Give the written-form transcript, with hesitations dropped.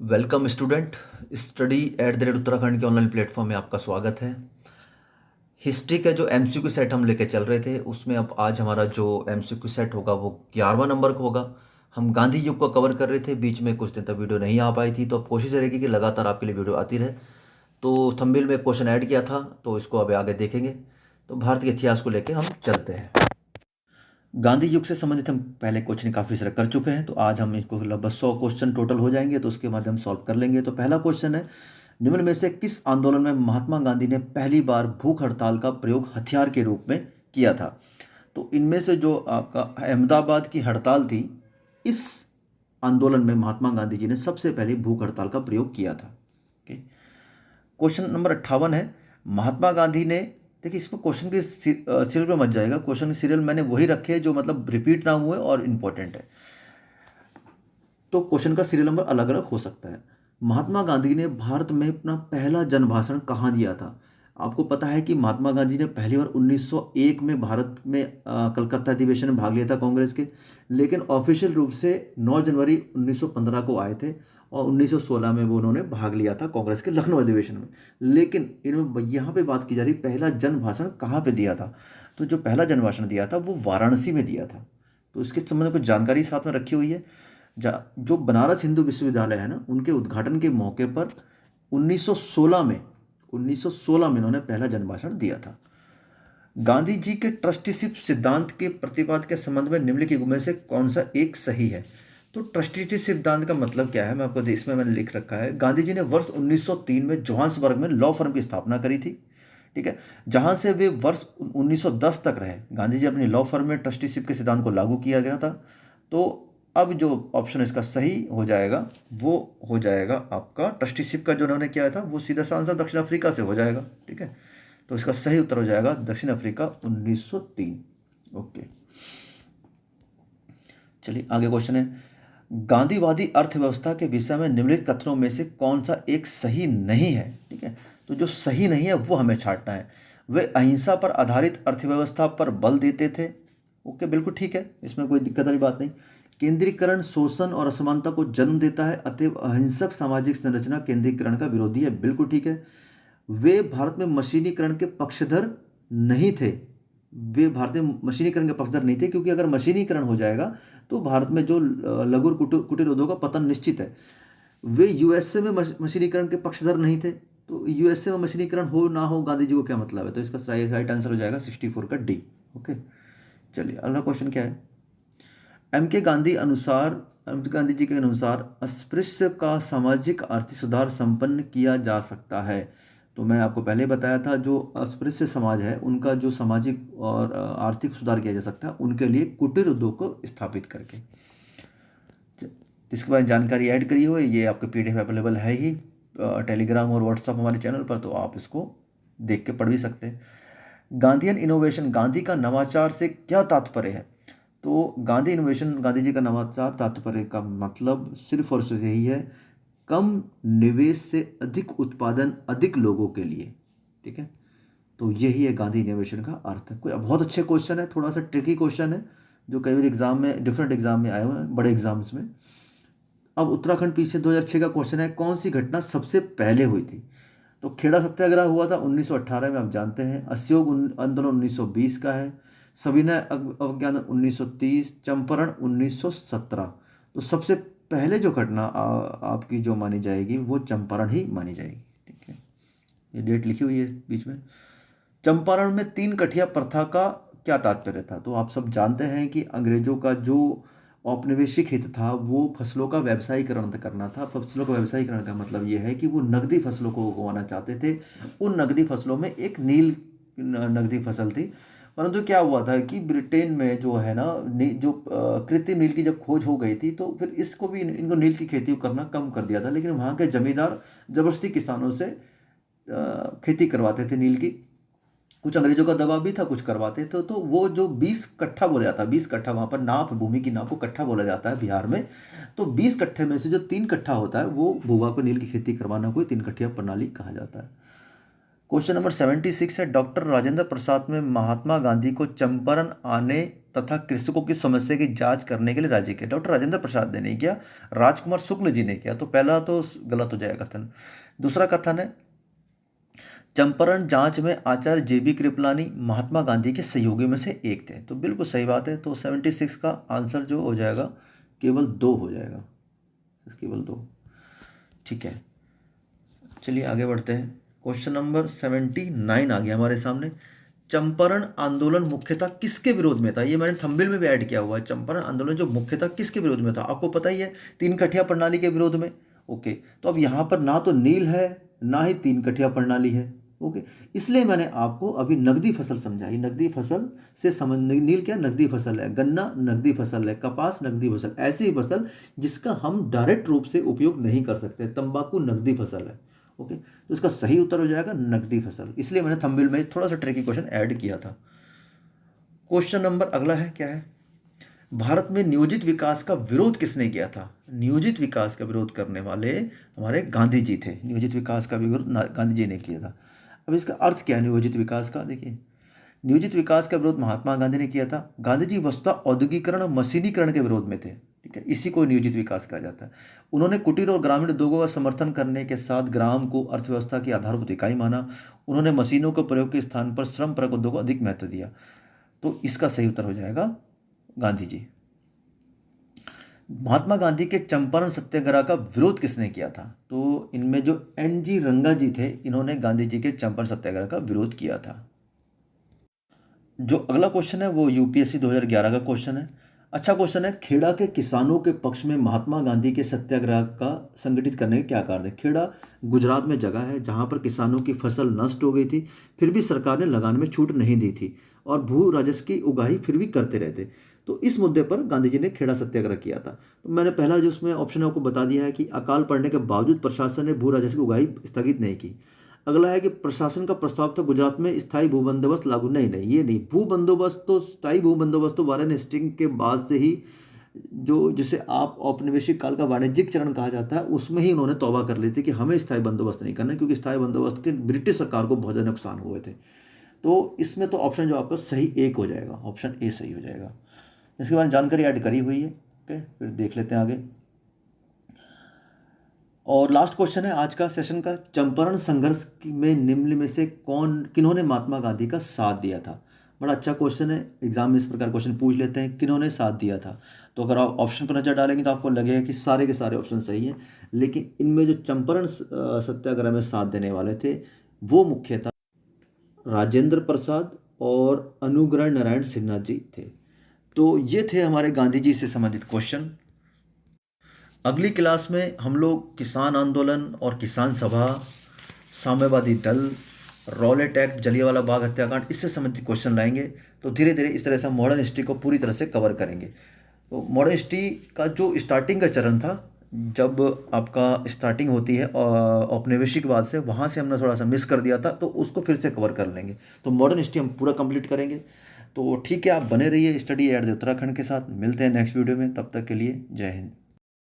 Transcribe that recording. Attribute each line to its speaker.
Speaker 1: Welcome student. Study at the rate Uttarakhand के online platform में आपका स्वागत है। हिस्ट्री का जो एमसीक्यू सेट हम लेके चल रहे थे उसमें अब आज हमारा जो एमसीक्यू सेट होगा वो 11वां नंबर का होगा। हम गांधी युग को कवर कर रहे थे, बीच में कुछ दिन तक वीडियो नहीं आ पाई थी, तो अब कोशिश रहेगी कि लगातार आपके लिए वीडियो आती रहे। तो थंबनेल में क्वेश्चन ऐड किया था तो इसको अब आगे देखेंगे। तो भारत के इतिहास को लेके हम चलते हैं। गांधी युग से संबंधित हम पहले क्वेश्चन काफ़ी सारे कर चुके हैं, तो आज हम इसको लगभग 100 क्वेश्चन टोटल हो जाएंगे, तो उसके माध्यम सॉल्व कर लेंगे। तो पहला क्वेश्चन है, निम्न में से किस आंदोलन में महात्मा गांधी ने पहली बार भूख हड़ताल का प्रयोग हथियार के रूप में किया था? तो इनमें से जो आपका अहमदाबाद की हड़ताल थी, इस आंदोलन में महात्मा गांधी जी ने सबसे पहले भूख हड़ताल का प्रयोग किया था। ओके। क्वेश्चन नंबर 58 है, महात्मा गांधी ने, देखिए इसमें क्वेश्चन के सीरियल पे मत जाएगा, क्वेश्चन के सीरियल मैंने वही रखे हैं जो मतलब रिपीट ना हुए और इम्पोर्टेंट है, तो क्वेश्चन का सीरियल नंबर अलग अलग हो सकता है। महात्मा गांधी ने भारत में अपना पहला जनभाषण कहाँ दिया था? आपको पता है कि महात्मा गांधी ने पहली बार 1901 में भारत में कलकत्ता अधिवेशन में भाग लिया था कांग्रेस के, लेकिन ऑफिशियल रूप से 9 जनवरी 1915 को आए थे और 1916 में वो उन्होंने भाग लिया था कांग्रेस के लखनऊ अधिवेशन में। लेकिन इन्होंने यहाँ पे बात की जा रही पहला जनभाषण कहाँ पे दिया था, तो जो पहला जनभाषण दिया था वो वाराणसी में दिया था। तो इसके संबंध में कुछ जानकारी साथ में रखी हुई है। जो बनारस हिंदू विश्वविद्यालय है ना, उनके उद्घाटन के मौके पर 1916 में 1916 में इन्होंने पहला जनभाषण दिया था। गांधी जी के ट्रस्टीशिप सिद्धांत के प्रतिपाद के संबंध में निम्नलिखित में से कौन सा एक सही है? तो ट्रस्टीशिप सिद्धांत का मतलब क्या है, मैं आपको इसमें मैंने लिख रखा है। गांधी जी ने वर्ष 1903 में जोहान्सबर्ग में लॉ फर्म की स्थापना करी थी, ठीक है, जहां से वे वर्ष 1910 तक रहे। गांधी जी अपनी लॉ फर्म में ट्रस्टीशिप के सिद्धांत को लागू किया गया था। तो अब जो ऑप्शन इसका सही हो जाएगा वो हो जाएगा आपका, ट्रस्टीशिप का जो उन्होंने किया था वो सीधा सांसद दक्षिण अफ्रीका से हो जाएगा, ठीक है। तो इसका सही उत्तर हो जाएगा दक्षिण अफ्रीका 1903। ओके, चलिए आगे क्वेश्चन है, गांधीवादी अर्थव्यवस्था के विषय में निम्नलिखित कथनों में से कौन सा एक सही नहीं है? ठीक है, तो जो सही नहीं है वो हमें छांटना है। वे अहिंसा पर आधारित अर्थव्यवस्था पर बल देते थे। ओके, बिल्कुल ठीक है, इसमें कोई दिक्कत वाली बात नहीं। केंद्रीकरण शोषण और असमानता को जन्म देता है, अतएव अहिंसक सामाजिक संरचना केंद्रीकरण का विरोधी है। बिल्कुल ठीक है। वे भारत में मशीनीकरण के पक्षधर नहीं थे। वे भारतीय मशीनीकरण के पक्षधर नहीं थे, क्योंकि अगर मशीनीकरण हो जाएगा तो भारत में जो लघु और कुटीर उद्योग का पतन निश्चित है। वे यूएसए में मशीनीकरण के पक्षधर नहीं थे। तो यूएसए में मशीनीकरण हो ना हो, गांधी जी को क्या मतलब है? तो इसका राइट आंसर हो जाएगा 64 का डी। ओके, चलिए अगला क्वेश्चन क्या है। एम के गांधी जी के अनुसार अस्पृश्य का सामाजिक आर्थिक सुधार संपन्न किया जा सकता है। तो मैं आपको पहले बताया था, जो अस्पृश्य समाज है उनका जो सामाजिक और आर्थिक सुधार किया जा सकता है उनके लिए कुटीर उद्योग को स्थापित करके। इसके बारे में जानकारी ऐड करी हुई, ये आपके पीडीएफ अवेलेबल है ही टेलीग्राम और व्हाट्सअप हमारे चैनल पर, तो आप इसको देख के पढ़ भी सकते हैं। गांधीयन इनोवेशन, गांधी का नवाचार से क्या तात्पर्य है? तो गांधी इनोवेशन, गांधी जी का नवाचार तात्पर्य का मतलब सिर्फ और सिर्फ यही है, कम निवेश से अधिक उत्पादन अधिक लोगों के लिए, ठीक है। तो यही है गांधी इनोवेशन का अर्थ। कोई बहुत अच्छे क्वेश्चन है, थोड़ा सा ट्रिकी क्वेश्चन है, जो कई बार एग्जाम में, डिफरेंट एग्जाम में आए हुए हैं, बड़े एग्जाम्स में। अब उत्तराखंड पीछे 2006 का क्वेश्चन है, कौन सी घटना सबसे पहले हुई थी? तो खेड़ा सत्याग्रह हुआ था 1918 में, आप जानते हैं। असहयोग आंदोलन 1920 का है। सविनय अवज्ञा आंदोलन 1930, चंपारण 1917। तो सबसे पहले जो घटना आपकी जो मानी जाएगी वो चंपारण ही मानी जाएगी, ठीक है। ये डेट लिखी हुई है बीच में। चंपारण में 3 कठिया प्रथा का क्या तात्पर्य था? तो आप सब जानते हैं कि अंग्रेजों का जो औपनिवेशिक हित था वो फसलों का व्यवसायीकरण करना था। फसलों का व्यवसायीकरण का मतलब ये है कि वो नकदी फसलों को उगाना चाहते थे। उन नकदी फसलों में एक नील नकदी फसल थी। परंतु क्या हुआ था कि ब्रिटेन में जो है ना, जो कृत्रिम नील की जब खोज हो गई थी, तो फिर इसको भी, इनको नील की खेती करना कम कर दिया था। लेकिन वहाँ के जमींदार जबरदस्ती किसानों से खेती करवाते थे नील की। कुछ अंग्रेजों का दबाव भी था, कुछ करवाते थे। तो वो जो 20 कट्ठा बोला जाता है, 20 कट्ठा, वहाँ पर नाप, भूमि की नाप को कट्ठा बोला जाता है बिहार में। तो 20 कट्ठे में से जो 3 कट्ठा होता है वो भूवा को नील की खेती करवाना को 3 कट्ठिया प्रणाली कहा जाता है। क्वेश्चन नंबर 76 है, डॉक्टर राजेंद्र प्रसाद में महात्मा गांधी को चंपारण आने तथा कृषकों की समस्या की जांच करने के लिए राज्य किया। डॉक्टर राजेंद्र प्रसाद ने नहीं किया, राजकुमार शुक्ल जी ने किया। तो पहला तो गलत हो जाएगा कथन। दूसरा कथन है, चंपारण जांच में आचार्य जेबी कृपलानी महात्मा गांधी के सहयोगी में से एक थे। तो बिल्कुल सही बात है। तो 76 का आंसर जो हो जाएगा केवल 2 हो जाएगा, केवल 2। ठीक है, चलिए आगे बढ़ते हैं। क्वेश्चन नंबर 79 आ गया हमारे सामने। चंपारण आंदोलन मुख्यतः किसके विरोध में था? ये मैंने थंबनेल में भी ऐड किया हुआ है। चंपारण आंदोलन जो मुख्यतः किसके विरोध में था, आपको पता ही है, 3 कठिया प्रणाली के विरोध में। ओके, तो अब यहाँ पर ना तो नील है ना ही 3 कठिया प्रणाली है। ओके, इसलिए मैंने आपको अभी नकदी फसल समझाई। नकदी फसल से समझ, नील क्या नकदी फसल है, गन्ना नकदी फसल है, कपास नकदी फसल, ऐसी फसल जिसका हम डायरेक्ट रूप से उपयोग नहीं कर सकते। तंबाकू नकदी फसल है। ओके, तो इसका सही उत्तर हो जाएगा नकदी फसल। इसलिए मैंने थंबनेल में थोड़ा सा ट्रिकी क्वेश्चन ऐड किया था। क्वेश्चन नंबर अगला है, क्या है, भारत में नियोजित विकास का विरोध किसने किया था? नियोजित विकास का विरोध करने वाले हमारे गांधी जी थे। नियोजित विकास का विरोध गांधी जी ने किया था। अब इसका अर्थ क्या है नियोजित विकास का? देखिए, नियोजित विकास का विरोध महात्मा गांधी ने किया था। गांधी जी वस्तुतः औद्योगिकरण और मशीनीकरण के विरोध में थे। ठीक है, इसी को नियोजित विकास कहा जाता है। उन्होंने कुटीर और ग्रामीण उद्योगों का समर्थन करने के साथ ग्राम को अर्थव्यवस्था की आधारभूत इकाई माना। उन्होंने मशीनों के प्रयोग के स्थान पर श्रम परक उद्योग को अधिक महत्व दिया। तो इसका सही उत्तर हो जाएगा गांधी जी। महात्मा गांधी के चंपारण सत्याग्रह का विरोध किसने किया था? तो इनमें जो NG रंगा जी थे, इन्होंने गांधी जी के चंपारण सत्याग्रह का विरोध किया था। जो अगला क्वेश्चन है वो UPSC 2011 का क्वेश्चन है। अच्छा क्वेश्चन है, खेड़ा के किसानों के पक्ष में महात्मा गांधी के सत्याग्रह का संगठित करने के क्या कारण है? खेड़ा गुजरात में जगह है जहां पर किसानों की फसल नष्ट हो गई थी, फिर भी सरकार ने लगान में छूट नहीं दी थी और भू राजस्व की उगाही फिर भी करते रहते। तो इस मुद्दे पर गांधी जी ने खेड़ा सत्याग्रह किया था। तो मैंने पहला जो उसमें ऑप्शन है आपको बता दिया है कि अकाल पड़ने के बावजूद प्रशासन ने भू राजस्व की उगाही स्थगित नहीं की। अगला है कि प्रशासन का प्रस्ताव था गुजरात में स्थायी भू बंदोबस्त लागू, नहीं नहीं ये नहीं। भू बंदोबस्त तो स्थायी भू बंदोबस्त तो वारेन हेस्टिंग के बाद से ही, जो जिसे आप औपनिवेशिक काल का वाणिज्यिक चरण कहा जाता है, उसमें ही उन्होंने तौबा कर ली थी कि हमें स्थायी बंदोबस्त नहीं करना, क्योंकि स्थायी बंदोबस्त के ब्रिटिश सरकार को बहुत ज़्यादा नुकसान हुए थे। तो इसमें तो ऑप्शन जो आपका सही 1 हो जाएगा, ऑप्शन ए सही हो जाएगा। इसके बारे में जानकारी ऐड करी हुई है। ओके, फिर देख लेते हैं आगे। और लास्ट क्वेश्चन है आज का सेशन का, चंपारण संघर्ष में निम्न में से किन्होंने महात्मा गांधी का साथ दिया था? बड़ा अच्छा क्वेश्चन है, एग्जाम में इस प्रकार क्वेश्चन पूछ लेते हैं, किन्होंने साथ दिया था। तो अगर आप ऑप्शन पर नजर डालेंगे तो आपको लगेगा कि सारे के सारे ऑप्शन सही हैं, लेकिन इनमें जो चंपारण सत्याग्रह में साथ देने वाले थे वो मुख्यतः राजेंद्र प्रसाद और अनुग्रह नारायण सिन्हा जी थे। तो ये थे हमारे गांधी जी से संबंधित क्वेश्चन। अगली क्लास में हम लोग किसान आंदोलन और किसान सभा, साम्यवादी दल, रॉलेट एक्ट, जलियांवाला बाग हत्याकांड, इससे संबंधित क्वेश्चन लाएंगे। तो धीरे धीरे इस तरह से मॉडर्न हिस्ट्री को पूरी तरह से कवर करेंगे। तो मॉडर्न हिस्ट्री का जो स्टार्टिंग का चरण था, जब आपका स्टार्टिंग होती है औपनिवेशिकवाद से, वहाँ से हमने थोड़ा सा मिस कर दिया था, तो उसको फिर से कवर कर लेंगे। तो मॉडर्न हिस्ट्री हम पूरा कंप्लीट करेंगे। तो ठीक है, आप बने रहिए स्टडी एट द उत्तराखंड के साथ। मिलते हैं नेक्स्ट वीडियो में, तब तक के लिए जय हिंद।